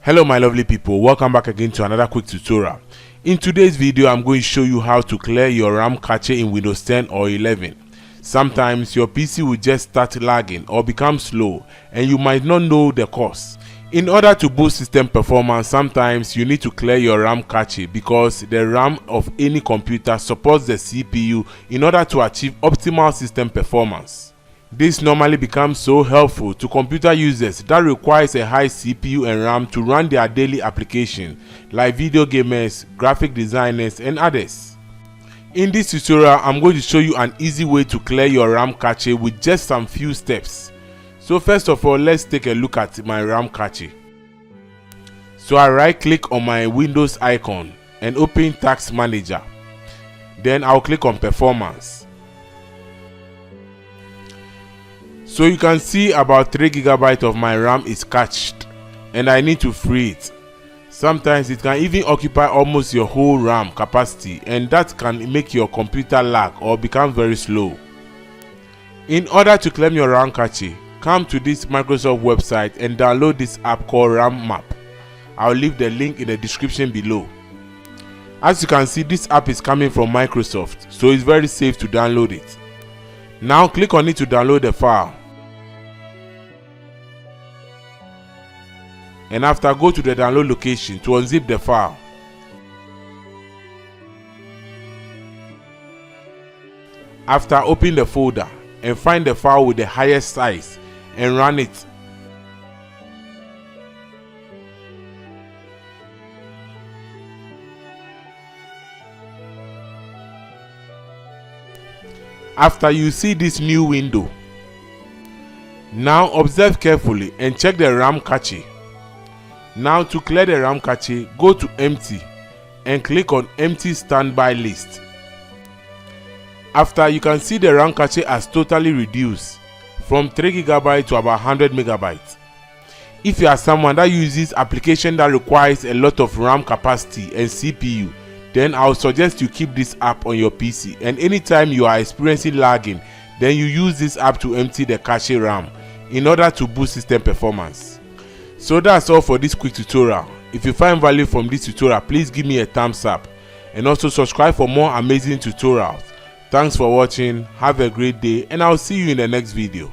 Hello my lovely people, welcome back again to another quick tutorial. In today's video I'm going to show you how to clear your RAM cache in Windows 10 or 11. Sometimes your PC will just start lagging or become slow and you might not know the cause. In order to boost system performance, sometimes you need to clear your RAM cache because the RAM of any computer supports the CPU in order to achieve optimal system performance. This normally becomes so helpful to computer users that requires a high CPU and RAM to run their daily applications like video gamers, graphic designers and others. In this tutorial, I'm going to show you an easy way to clear your RAM cache with just some few steps. So first of all, let's take a look at my RAM cache. So I right click on my Windows icon and open Task Manager. Then I'll click on Performance. So you can see about 3 GB of my RAM is cached and I need to free it. Sometimes it can even occupy almost your whole RAM capacity and that can make your computer lag or become very slow. In order to claim your RAM cache, come to this Microsoft website and download this app called RamMap. I'll leave the link in the description below. As you can see, this app is coming from Microsoft, so it's very safe to download it. Now click on it to download the file. And after, go to the download location to unzip the file. After, open the folder and find the file with the highest size and run it. After, you see this new window. Now observe carefully and check the RAM cache. Now to clear the RAM cache, go to Empty and click on Empty Standby List. After, you can see the RAM cache has totally reduced from 3 GB to about 100 MB. If you are someone that uses application that requires a lot of RAM capacity and CPU, then I would suggest you keep this app on your PC, and anytime you are experiencing lagging, then you use this app to empty the cache RAM in order to boost system performance. So that's all for this quick tutorial. If you find value from this tutorial, please give me a thumbs up and also subscribe for more amazing tutorials. Thanks for watching, have a great day, and I'll see you in the next video.